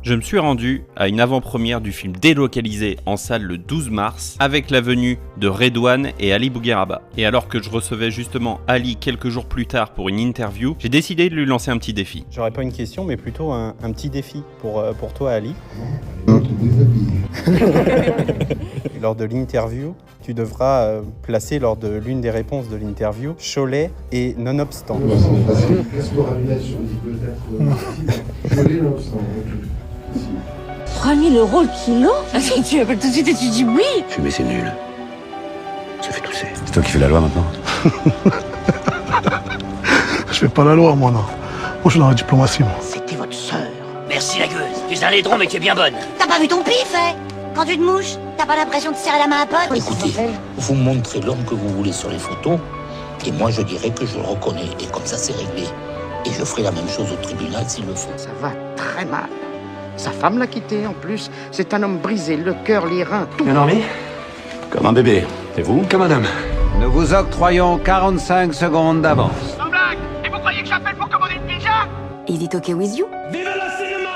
Je me suis rendu à une avant-première du film Délocalisé en salle le 12 mars avec la venue de Redouane et Ali Bougueraba. Et alors que je recevais justement Ali quelques jours plus tard pour une interview, j'ai décidé de lui lancer un petit défi. J'aurais pas une question, mais plutôt un petit défi pour toi, Ali. Lors de l'interview, tu devras placer lors de l'une des réponses de l'interview Cholet et Nonobstant. C'est facile. Reste sur peut-être Cholet, Nonobstant. 3000 € le kilo? Tu appelles tout de suite et tu dis oui. Fumer, c'est nul. Ça fait tousser. C'est toi qui fais la loi maintenant. Je fais pas la loi, moi, non. Moi, je suis dans la diplomatie, moi. C'était votre sœur. Merci la gueuse. Tu es un laidron mais tu es bien bonne. T'as pas vu ton pif, hein? Quand tu te mouches, t'as pas l'impression de serrer la main à pote? Écoutez, vous montrez l'homme que vous voulez sur les photos, et moi je dirais que je le reconnais, et comme ça c'est réglé. Et je ferai la même chose au tribunal s'il le faut. Ça va très mal. Sa femme l'a quitté en plus. C'est un homme brisé, le cœur, les reins, tout. Bien dormi? Comme un bébé. Et vous? Comme un homme. Nous vous octroyons 45 secondes d'avance. Sans blague. Et vous croyez que j'appelle pour commander une pizza? Is it okay with you? Vive le cinéma!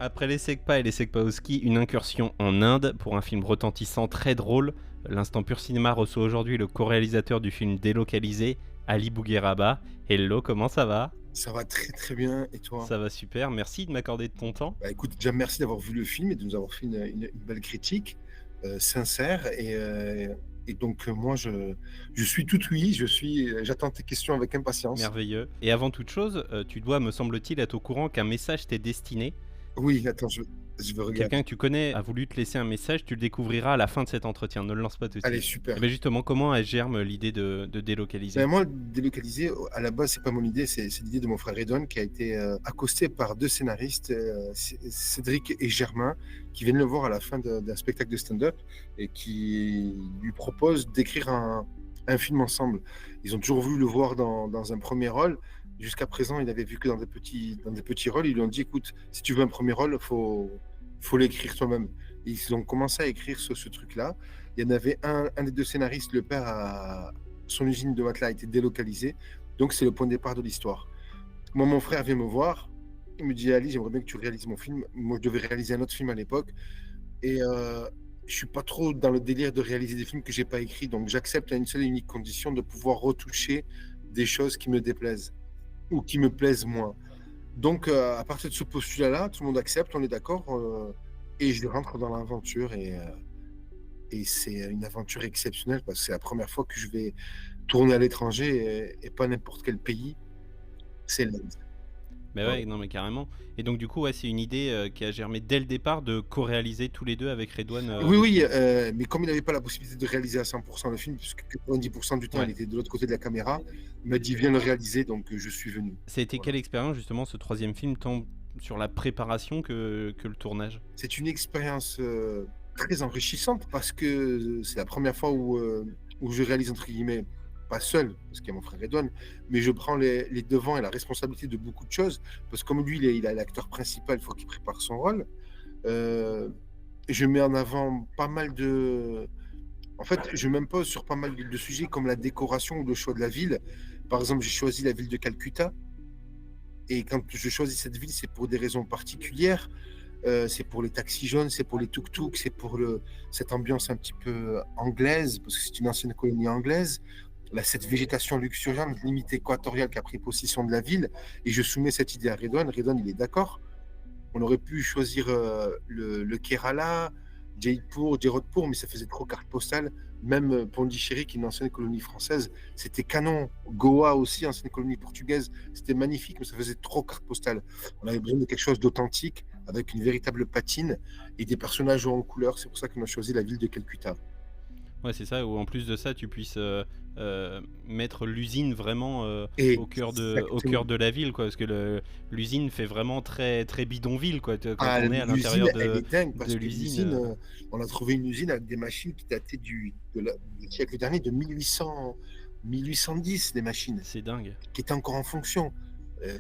Après les Sekpa et les Sekpaoski, une incursion en Inde pour un film retentissant très drôle. L'Instant Pur Cinéma reçoit aujourd'hui le co-réalisateur du film Délocalisé, Ali Bougueraba. Hello, comment ça va? Ça va très très bien, et toi? Ça va super, merci de m'accorder de ton temps. Bah écoute, déjà merci d'avoir vu le film et de nous avoir fait une belle critique, sincère. Et donc moi je suis tout oui, j'attends tes questions avec impatience. Merveilleux. Et avant toute chose, tu dois, me semble-t-il, être au courant qu'un message t'est destiné. Oui, attends, je veux regarder. Quelqu'un que tu connais a voulu te laisser un message, tu le découvriras à la fin de cet entretien, ne le lance pas tout de suite. Allez, super. Et bien justement, comment elle germe l'idée de délocaliser? Moi, délocaliser, à la base, c'est pas mon idée, c'est l'idée de mon frère Redouane qui a été accosté par deux scénaristes, Cédric et Germain, qui viennent le voir à la fin d'un spectacle de stand-up et qui lui proposent d'écrire un film ensemble. Ils ont toujours voulu le voir dans un premier rôle. Jusqu'à présent, il avait vu que dans des petits rôles. Ils lui ont dit, écoute, si tu veux un premier rôle, faut l'écrire toi-même. Et ils ont commencé à écrire ce truc-là. Il y en avait un des deux scénaristes, le père, son usine de matelas a été délocalisée. Donc, c'est le point de départ de l'histoire. Moi, mon frère vient me voir. Il me dit, Ali, j'aimerais bien que tu réalises mon film. Moi, je devais réaliser un autre film à l'époque. Et je suis pas trop dans le délire de réaliser des films que j'ai pas écrits. Donc, j'accepte à une seule et unique condition de pouvoir retoucher des choses qui me déplaisent ou qui me plaisent moins. Donc, à partir de ce postulat-là, tout le monde accepte, on est d'accord, et je rentre dans l'aventure, et c'est une aventure exceptionnelle, parce que c'est la première fois que je vais tourner à l'étranger, et pas n'importe quel pays, c'est l'Inde. Mais ouais, non mais carrément. Et donc du coup, ouais, c'est une idée qui a germé dès le départ de co-réaliser tous les deux avec Redouane. Oui, mais comme il n'avait pas la possibilité de réaliser à 100% le film, puisque 90% du temps, il était de l'autre côté de la caméra, il m'a dit, viens le réaliser, donc je suis venu. Ça a été quelle expérience justement ce troisième film, tant sur la préparation que le tournage? C'est une expérience très enrichissante, parce que c'est la première fois où je réalise, entre guillemets, pas seul, parce qu'il y a mon frère Redouane, mais je prends les devants et la responsabilité de beaucoup de choses, parce que comme lui, il est l'acteur principal, il faut qu'il prépare son rôle. Je mets en avant pas mal de... En fait, je m'impose sur pas mal de sujets, comme la décoration ou le choix de la ville. Par exemple, j'ai choisi la ville de Calcutta, et quand je choisis cette ville, c'est pour des raisons particulières. C'est pour les taxis jaunes, c'est pour les tuk-tuk, c'est pour cette ambiance un petit peu anglaise, parce que c'est une ancienne colonie anglaise. Cette végétation luxuriante, limite équatoriale, qui a pris possession de la ville, et je soumets cette idée à Redouane. Redouane, il est d'accord. On aurait pu choisir le Kerala, Jaipur, Jodhpur, mais ça faisait trop carte postale. Même Pondichéry, qui est une ancienne colonie française, c'était canon. Goa aussi, ancienne colonie portugaise, c'était magnifique, mais ça faisait trop carte postale. On avait besoin de quelque chose d'authentique, avec une véritable patine et des personnages en couleur. C'est pour ça qu'on a choisi la ville de Calcutta. Ouais, c'est ça, où en plus de ça, tu puisses mettre l'usine vraiment au cœur de la ville, quoi, parce que l'usine fait vraiment très, très bidonville, quoi, quand on est à l'intérieur de l'usine. On a trouvé une usine avec des machines qui dataient du siècle dernier, de 1810, des machines. C'est dingue. Qui étaient encore en fonction.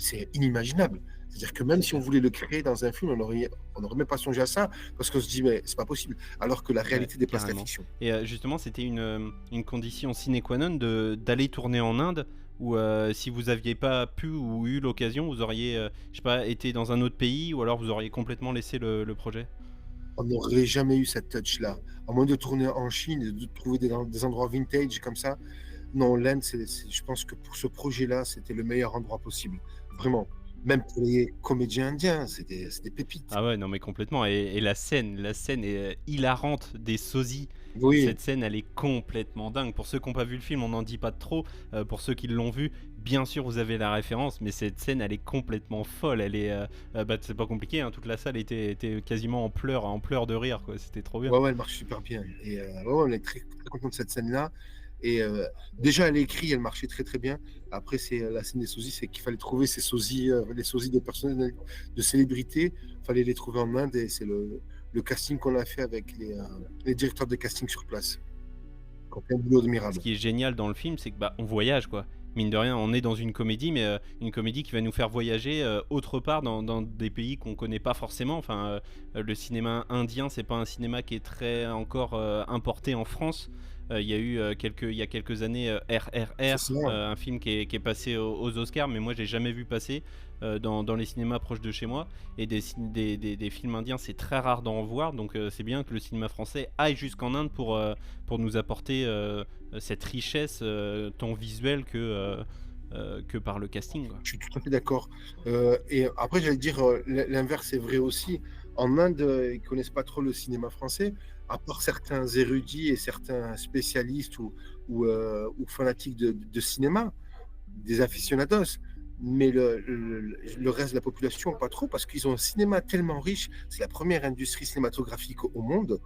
C'est inimaginable. C'est-à-dire que même si on voulait le créer dans un film, on n'aurait même pas songé à ça, parce qu'on se dit, mais c'est pas possible. Alors que la réalité dépasse la fiction. Et justement, c'était une condition sine qua non d'aller tourner en Inde, ou si vous aviez pas pu ou eu l'occasion, vous auriez, je sais pas, été dans un autre pays, ou alors vous auriez complètement laissé le projet. On n'aurait jamais eu cette touch-là. À moins de tourner en Chine, de trouver des endroits vintage comme ça. Non, l'Inde, je pense que pour ce projet-là, c'était le meilleur endroit possible. Vraiment. Même pour les comédiens indiens, c'est des pépites. Ah ouais, non mais complètement. Et la scène est hilarante des sosies. Oui. Cette scène, elle est complètement dingue. Pour ceux qui n'ont pas vu le film, on n'en dit pas trop. Pour ceux qui l'ont vu, bien sûr, vous avez la référence, mais cette scène, elle est complètement folle. Elle est, c'est pas compliqué. Hein, toute la salle était quasiment en pleurs de rire, quoi. C'était trop bien. Ouais, elle marche super bien. Et on est très, très content de cette scène-là. Et déjà, à l'écrit, elle marchait très très bien. Après, c'est la scène des sosies, c'est qu'il fallait trouver ces sosies, les sosies de personnes, de célébrités. Il fallait les trouver en Inde, et c'est le casting qu'on a fait avec les directeurs de casting sur place. On fait un boulot admirable. Ce qui est génial dans le film, c'est que on voyage, quoi. Mine de rien, on est dans une comédie, mais une comédie qui va nous faire voyager autre part dans des pays qu'on connaît pas forcément. Enfin, le cinéma indien, c'est pas un cinéma qui est très encore importé en France. Il y a eu il y a quelques années RRR, un film qui est passé aux Oscars, mais moi j'ai jamais vu passer dans les cinémas proches de chez moi. Et des films indiens, c'est très rare d'en voir, donc c'est bien que le cinéma français aille jusqu'en Inde pour nous apporter cette richesse tant visuelle que par le casting, quoi. Je suis tout à fait d'accord. Et après, j'allais dire, l'inverse est vrai aussi. En Inde, ils connaissent pas trop le cinéma français, à part certains érudits et certains spécialistes ou fanatiques de cinéma, des aficionados. Mais le reste de la population, pas trop, parce qu'ils ont un cinéma tellement riche. C'est la première industrie cinématographique au monde.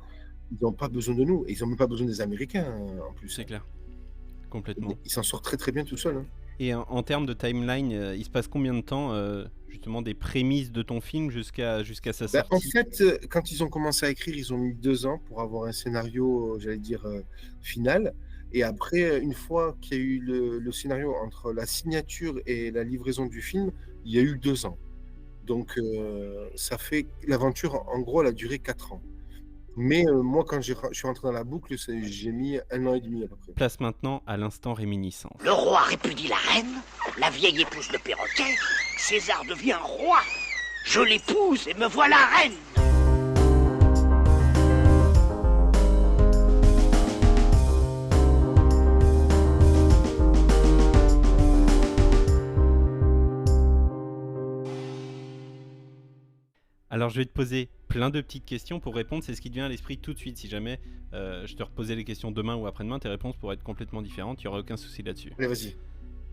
Ils n'ont pas besoin de nous. Et ils n'ont même pas besoin des Américains, en plus. C'est clair. Complètement. Ils s'en sortent très très bien tout seuls. Hein. Et en termes de timeline, il se passe combien de temps, justement, des prémices de ton film jusqu'à sa sortie? En fait, quand ils ont commencé à écrire, ils ont mis 2 ans pour avoir un scénario, j'allais dire, final. Et après, une fois qu'il y a eu le scénario, entre la signature et la livraison du film, il y a eu 2 ans. Donc, ça fait... L'aventure, en gros, elle a duré 4 ans. Mais moi, quand je suis rentré dans la boucle, j'ai mis 1 an et demi à peu près. Place maintenant à l'instant réminiscence. Le roi répudie la reine, la vieille épouse le perroquet, César devient roi. Je l'épouse et me voilà reine. Alors je vais te poser plein de petites questions pour répondre, c'est ce qui te vient à l'esprit tout de suite. Si jamais je te reposais les questions demain ou après-demain, tes réponses pourraient être complètement différentes, il n'y aurait aucun souci là-dessus. Allez, vas-y.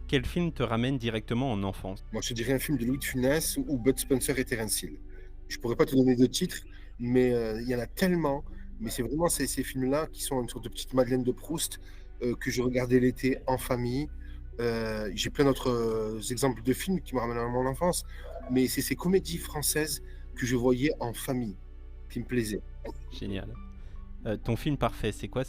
Quel film te ramène directement en enfance? Moi, je te dirais un film de Louis de Funès ou Bud Spencer et Terence Hill. Je pourrais pas te donner de titres, mais il y en a tellement. Mais c'est vraiment ces films-là qui sont une sorte de petite Madeleine de Proust que je regardais l'été en famille. J'ai plein d'autres exemples de films qui me ramènent à mon enfance, mais c'est ces comédies françaises que je voyais en famille, qui me plaisaient. Génial. Ton film parfait, c'est quoi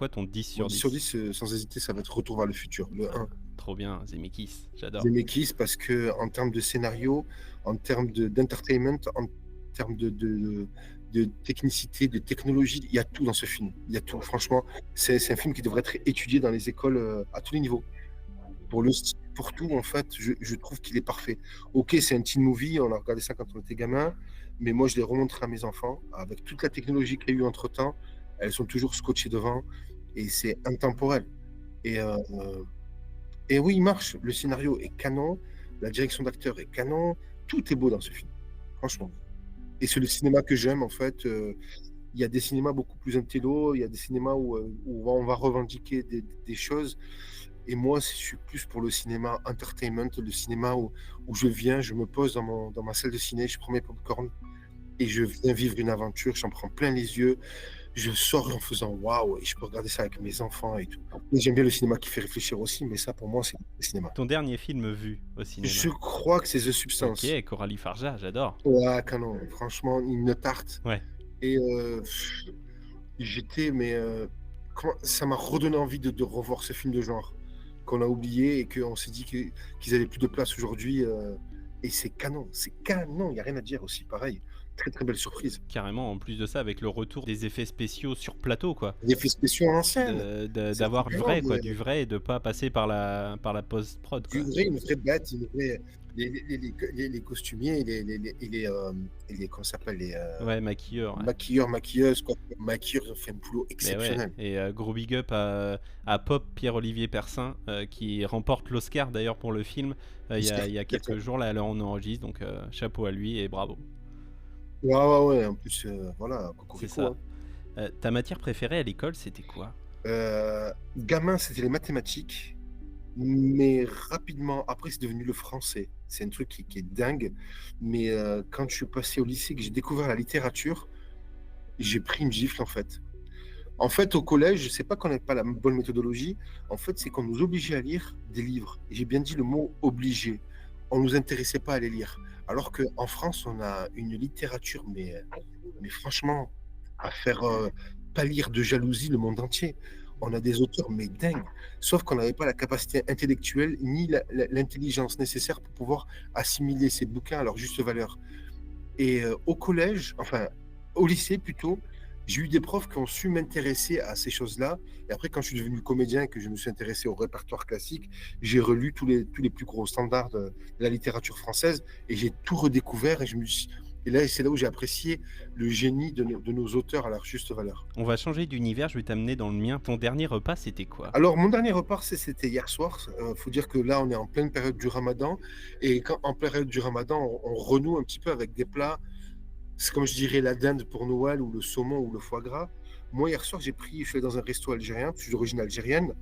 ton 10 sur 10? 10 sur 10, sans hésiter, ça va être Retour vers le futur, le 1. Trop bien, Zemeckis, j'adore. Zemeckis, parce que en termes de scénario, en termes d'entertainment, en termes de technicité, de technologie, il y a tout dans ce film. Il y a tout, franchement. C'est un film qui devrait être étudié dans les écoles à tous les niveaux. Pour le style, pour tout, en fait, je trouve qu'il est parfait. Ok, c'est un teen movie, on a regardé ça quand on était gamin, mais moi, je l'ai remontré à mes enfants, avec toute la technologie qu'il y a eu entre-temps, elles sont toujours scotchées devant, et c'est intemporel. Et oui, il marche, le scénario est canon, la direction d'acteur est canon, tout est beau dans ce film, franchement. Et c'est le cinéma que j'aime, en fait. Il y a des cinémas beaucoup plus intello, il y a des cinémas où on va revendiquer des choses. Et moi, je suis plus pour le cinéma entertainment, le cinéma où je viens, je me pose dans ma salle de ciné, je prends mes popcorn et je viens vivre une aventure, j'en prends plein les yeux, je sors en faisant waouh, et je peux regarder ça avec mes enfants et tout. Et j'aime bien le cinéma qui fait réfléchir aussi, mais ça pour moi, c'est le cinéma. Ton dernier film vu au cinéma? Je crois que c'est The Substance. Ok, Coralie Farja, j'adore. Ouais, canon, franchement, une tarte. Ouais. Et ça m'a redonné envie de revoir ce film de genre qu'on a oublié et qu'on s'est dit qu'ils avaient plus de place aujourd'hui. Et c'est canon, il n'y a rien à dire aussi, pareil. Très très belle surprise. Carrément, en plus de ça, avec le retour des effets spéciaux sur plateau, quoi. Des effets spéciaux anciens. D'avoir du vrai, quoi, du vrai, et de pas passer par la post-prod. Du vrai, une vraie bête, une vraie... Les costumiers, les comment ça s'appelle, ouais, maquilleurs. Maquilleuses, quoi. Maquilleurs ont fait un boulot exceptionnel. Ouais. Et gros big up à Pop, Pierre-Olivier Persin, qui remporte l'Oscar d'ailleurs pour le film il y a quelques jours, là, à l'heure où on enregistre, donc chapeau à lui et bravo. Ouais, en plus, voilà, c'est ça. Ta matière préférée à l'école, c'était quoi? Gamin, c'était les mathématiques, mais rapidement, après, c'est devenu le français. C'est un truc qui est dingue, mais quand je suis passé au lycée, que j'ai découvert la littérature, j'ai pris une gifle, en fait. En fait, au collège, c'est pas qu'on n'avait pas la bonne méthodologie, en fait, c'est qu'on nous obligeait à lire des livres. Et j'ai bien dit le mot « obligé ». On nous intéressait pas à les lire. Alors qu'en France, on a une littérature, mais franchement, à faire pâlir de jalousie le monde entier. On a des auteurs, mais dingues. Sauf qu'on n'avait pas la capacité intellectuelle ni l'intelligence nécessaire pour pouvoir assimiler ces bouquins à leur juste valeur. Et au collège, enfin, au lycée plutôt, j'ai eu des profs qui ont su m'intéresser à ces choses-là. Et après, quand je suis devenu comédien et que je me suis intéressé au répertoire classique, j'ai relu tous les plus gros standards de la littérature française et j'ai tout redécouvert. Et là, c'est là où j'ai apprécié le génie de nos auteurs à leur juste valeur. On va changer d'univers, je vais t'amener dans le mien. Ton dernier repas, c'était quoi? Alors, mon dernier repas, c'était hier soir. Faut dire que là, on est en pleine période du Ramadan. Et en pleine période du Ramadan, on renoue un petit peu avec des plats. C'est comme je dirais la dinde pour Noël ou le saumon ou le foie gras. Moi, hier soir, je suis allé dans un resto algérien, je suis d'origine algérienne.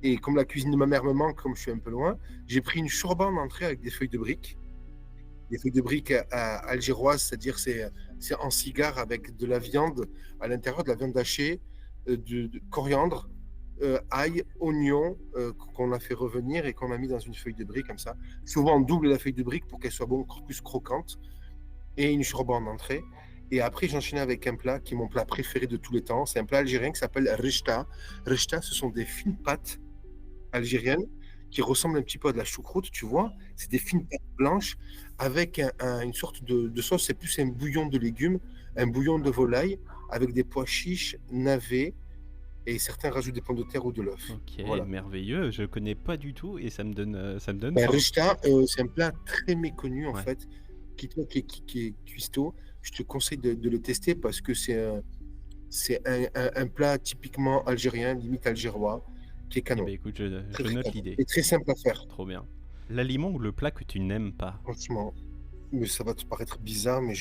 Et comme la cuisine de ma mère me manque, comme je suis un peu loin, j'ai pris une shorba en entrée avec des feuilles de briques. Des feuilles de briques algéroises, c'est-à-dire c'est en cigare avec de la viande à l'intérieur, de la viande hachée, de coriandre, ail, oignon qu'on a fait revenir et qu'on a mis dans une feuille de brique comme ça. Souvent on double la feuille de brique pour qu'elle soit beaucoup plus croquante. Et une shorba en entrée. Et après, j'enchaînais avec un plat qui est mon plat préféré de tous les temps. C'est un plat algérien qui s'appelle rechta. Rechta, ce sont des fines pâtes algériennes qui ressemblent un petit peu à de la choucroute, tu vois. C'est des fines pâtes blanches avec une sorte de sauce. C'est plus un bouillon de légumes, un bouillon de volaille avec des pois chiches, navets, et certains rajoutent des pommes de terre ou de l'œuf. Ok, voilà. Merveilleux. Je connais pas du tout et ça me donne. Rechta, c'est un plat très méconnu en fait. Toi qui est cuistot, je te conseille de le tester parce que c'est un plat typiquement algérien, limite algérois, qui est canon. Écoute, je note l'idée. Et très simple à faire. Trop bien. L'aliment ou le plat que tu n'aimes pas? Franchement, mais ça va te paraître bizarre, mais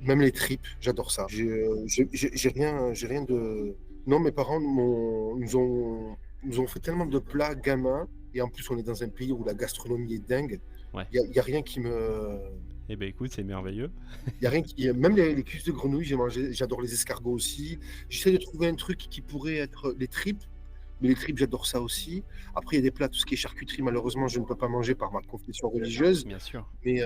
même les tripes, j'adore ça. J'ai rien de... Non, mes parents nous ont fait tellement de plats gamins, et en plus on est dans un pays où la gastronomie est dingue. Il n'y a rien qui me... Eh ben écoute, c'est merveilleux. Il y a rien qui... Même les cuisses de grenouille, j'adore les escargots aussi. J'essaie de trouver un truc qui pourrait être les tripes, mais les tripes, j'adore ça aussi. Après, il y a des plats, tout ce qui est charcuterie, malheureusement, je ne peux pas manger par ma confession religieuse. Bien sûr. Mais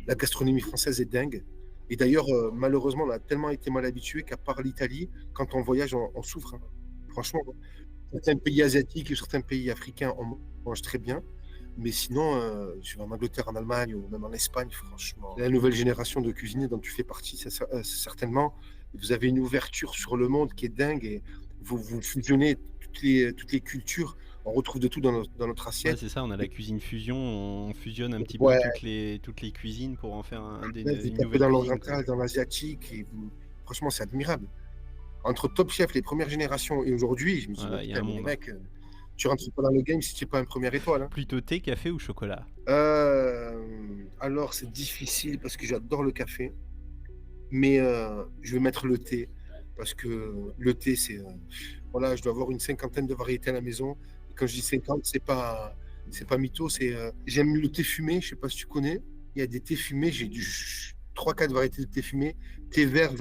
la gastronomie française est dingue. Et d'ailleurs, malheureusement, on a tellement été mal habitués qu'à part l'Italie, quand on voyage, on souffre. Hein. Franchement, certains pays asiatiques et certains pays africains, on mange très bien. Mais sinon, je vais en Angleterre, en Allemagne ou même en Espagne, franchement. La nouvelle génération de cuisiniers dont tu fais partie, certainement, vous avez une ouverture sur le monde qui est dingue et vous fusionnez toutes les cultures. On retrouve de tout dans notre assiette. Ouais, c'est ça, on a la cuisine fusion, on fusionne un petit peu toutes les cuisines pour en faire une nouvelle dans l'oriental, dans l'asiatique. Franchement, c'est admirable. Entre Top Chef, les premières générations et aujourd'hui, je me dis, y a un monde. Mec, tu rentres pas dans le game si tu n'es pas une première étoile. Hein. Plutôt thé, café ou chocolat? Alors, c'est difficile parce que j'adore le café. Mais je vais mettre le thé. Parce que le thé, c'est... voilà, je dois avoir une 50aine de variétés à la maison. Et quand je dis 50, c'est pas mytho. J'aime le thé fumé, je sais pas si tu connais. Il y a des thés fumés, j'ai 3-4 variétés de thé fumé. Thé vert,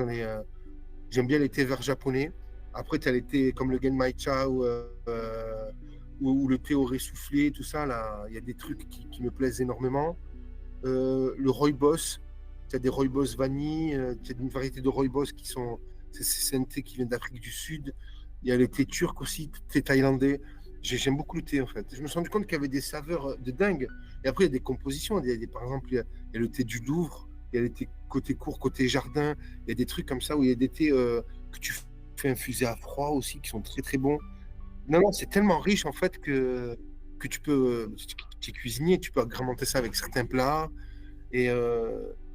j'aime bien les thés verts japonais. Après, tu as les thés comme le Genmaicha ou le thé au ressoufflé, tout ça. Là, il y a des trucs qui me plaisent énormément. Le rooibos, tu as des rooibos vanille, tu as une variété de rooibos qui sont... C'est un thé qui vient d'Afrique du Sud. Il y a les thés turcs aussi, thé thaïlandais. J'aime beaucoup le thé, en fait. Je me suis rendu compte qu'il y avait des saveurs de dingue Et après, il y a des compositions. Par exemple, il y a le thé du Louvre, il y a le thé côté cour, côté jardin. Il y a des trucs comme ça où il y a des thés que tu fais infuser à froid aussi, qui sont très très bons. Non, c'est tellement riche en fait que tu peux, tu es cuisinier, tu peux agrémenter ça avec certains plats. Et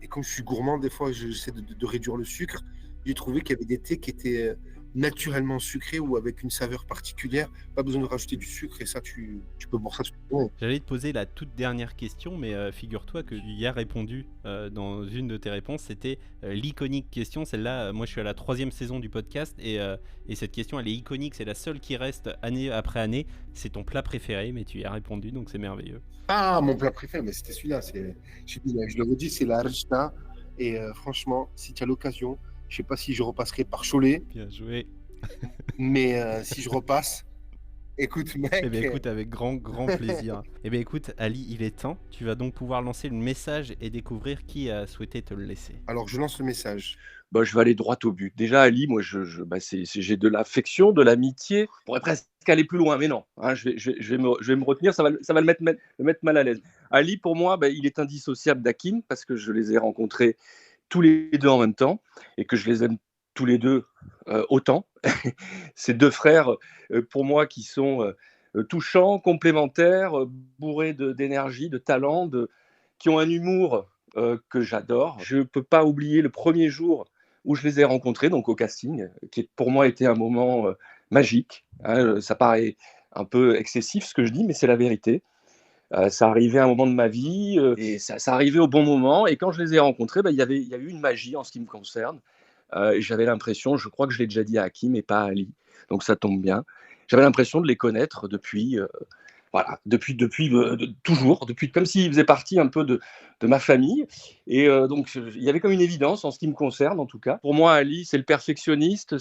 comme je suis gourmand, des fois, j'essaie de réduire le sucre. J'ai trouvé qu'il y avait des thés qui étaient naturellement sucrés ou avec une saveur particulière. Pas besoin de rajouter du sucre et ça, tu peux boire ça tout le temps. J'allais te poser la toute dernière question, mais figure-toi que tu y as répondu dans une de tes réponses. C'était l'iconique question. Celle-là, moi, je suis à la 3e saison du podcast et cette question, elle est iconique. C'est la seule qui reste année après année. C'est ton plat préféré, mais tu y as répondu, donc c'est merveilleux. Ah, mon plat préféré, mais c'était celui-là. Je le redis, c'est la rechta. Et franchement, si tu as l'occasion, je sais pas si je repasserai par Cholet. Bien joué. Mais si je repasse, écoute, mec. Eh bien, écoute, avec grand plaisir. Eh bien, écoute, Ali, il est temps. Tu vas donc pouvoir lancer le message et découvrir qui a souhaité te le laisser. Alors, je lance le message. Je vais aller droit au but. Déjà, Ali, moi, j'ai de l'affection, de l'amitié. Je pourrais presque aller plus loin, mais non. Hein, je vais me retenir, ça va le mettre mal à l'aise. Ali, pour moi, il est indissociable d'Hakim parce que je les ai rencontrés tous les deux en même temps et que je les aime tous les deux autant. Ces deux frères, pour moi, qui sont touchants, complémentaires, bourrés d'énergie, de talent, qui ont un humour que j'adore. Je ne peux pas oublier le premier jour où je les ai rencontrés, donc au casting, qui pour moi était un moment magique. Hein, ça paraît un peu excessif ce que je dis, mais c'est la vérité. Ça arrivait à un moment de ma vie et ça arrivait au bon moment. Et quand je les ai rencontrés, il y a eu une magie en ce qui me concerne. J'avais l'impression, je crois que je l'ai déjà dit à Hakim et pas à Ali, donc ça tombe bien. J'avais l'impression de les connaître depuis toujours, comme s'ils faisaient partie un peu de ma famille. Et donc, il y avait comme une évidence en ce qui me concerne, en tout cas. Pour moi, Ali, c'est le perfectionniste,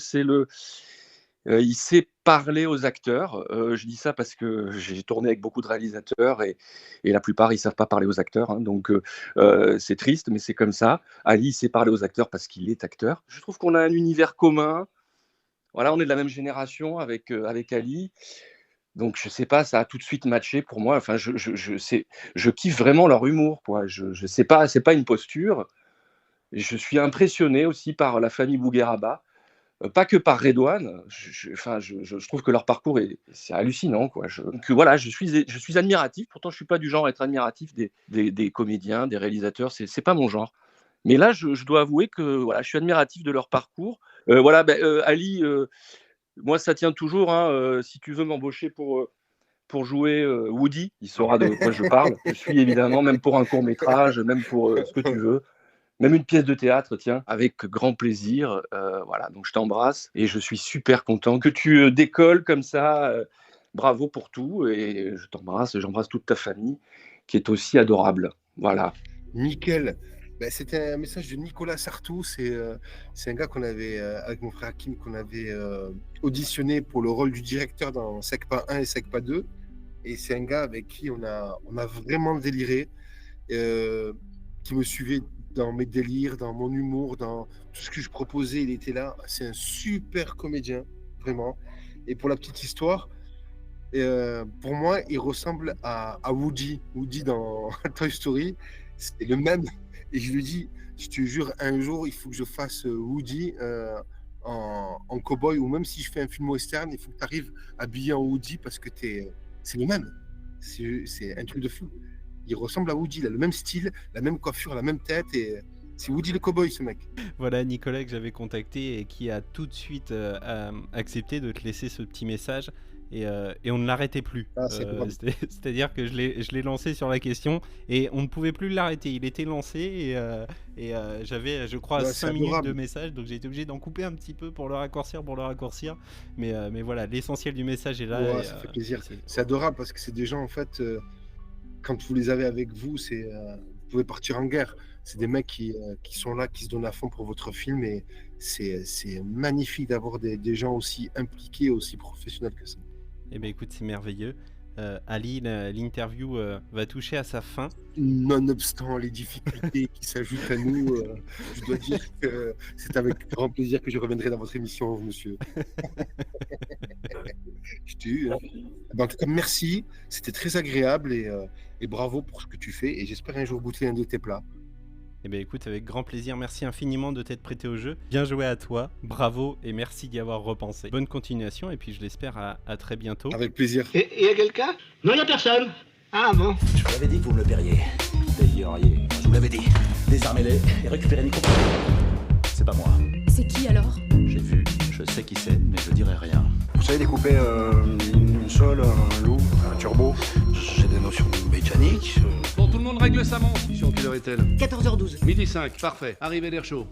il sait parler aux acteurs. Je dis ça parce que j'ai tourné avec beaucoup de réalisateurs et la plupart, ils ne savent pas parler aux acteurs. Hein, donc, c'est triste, mais c'est comme ça. Ali, il sait parler aux acteurs parce qu'il est acteur. Je trouve qu'on a un univers commun. Voilà, on est de la même génération avec Ali. Donc, je ne sais pas, ça a tout de suite matché pour moi. Enfin, je kiffe vraiment leur humour, quoi. Je sais pas, c'est pas une posture. Et je suis impressionné aussi par la famille Bougueraba. Pas que par Redouane, je trouve que leur parcours c'est hallucinant, quoi. Je suis admiratif. Pourtant, je suis pas du genre à être admiratif des comédiens, des réalisateurs. C'est pas mon genre. Mais là, je dois avouer que voilà, je suis admiratif de leur parcours. Ali, moi, ça tient toujours. Hein, si tu veux m'embaucher pour jouer Woody, il saura de quoi je parle. Je suis évidemment, même pour un court métrage, même pour ce que tu veux. Même une pièce de théâtre, tiens, avec grand plaisir. Voilà, donc je t'embrasse et je suis super content que tu décolles comme ça. Bravo pour tout et je t'embrasse. J'embrasse toute ta famille qui est aussi adorable. Voilà. Nickel. C'était un message de Nicolas Sartou. C'est un gars qu'on avait, avec mon frère Hakim, qu'on avait auditionné pour le rôle du directeur dans Secpa 1 et Secpa 2. Et c'est un gars avec qui on a vraiment déliré, qui me suivait dans mes délires, dans mon humour, dans tout ce que je proposais, il était là. C'est un super comédien, vraiment. Et pour la petite histoire, pour moi, il ressemble à Woody. Woody dans Toy Story, c'est le même. Et je lui dis, je te jure, un jour, il faut que je fasse Woody en cow-boy, ou même si je fais un film western, il faut que tu arrives habillé en Woody parce que c'est le même. C'est un truc de fou. Il ressemble à Woody, il a le même style, la même coiffure, la même tête, et c'est Woody le cowboy, ce mec. Voilà, Nicolas que j'avais contacté et qui a tout de suite accepté de te laisser ce petit message et on ne l'arrêtait plus. C'est-à-dire que je l'ai lancé sur la question et on ne pouvait plus l'arrêter. Il était lancé et j'avais, je crois, 5 minutes de message, donc j'ai été obligé d'en couper un petit peu pour le raccourcir. Mais voilà, l'essentiel du message est là. Ouais, ça fait plaisir. C'est adorable parce que c'est des gens, en fait... quand vous les avez avec vous, vous pouvez partir en guerre. C'est des mecs qui sont là, qui se donnent à fond pour votre film et c'est magnifique d'avoir des gens aussi impliqués, aussi professionnels que ça. Eh bien écoute, c'est merveilleux. Ali, l'interview va toucher à sa fin. Nonobstant les difficultés qui s'ajoutent à nous, je dois dire que c'est avec grand plaisir que je reviendrai dans votre émission, monsieur. Je te tu. En tout cas, merci. C'était très agréable et bravo pour ce que tu fais. Et j'espère un jour goûter un de tes plats. Eh bien écoute, avec grand plaisir, merci infiniment de t'être prêté au jeu. Bien joué à toi, bravo et merci d'y avoir repensé. Bonne continuation et puis je l'espère à très bientôt. Avec plaisir. Et y a quelqu'un? Non, y a personne. Ah bon? Je vous l'avais dit que vous me le paieriez. Payeriez. Je vous l'avais dit. Désarmez-les et récupérez Nico. C'est pas moi. C'est qui alors? J'ai vu, je sais qui c'est, mais je dirai rien. Vous savez découper une sole, un loup, un turbo? J'ai des notions mécaniques. Bon, tout le monde règle sa montre. Mission, quelle heure est-elle? 14h12. Midi 5, parfait. Arrivée d'air chaud.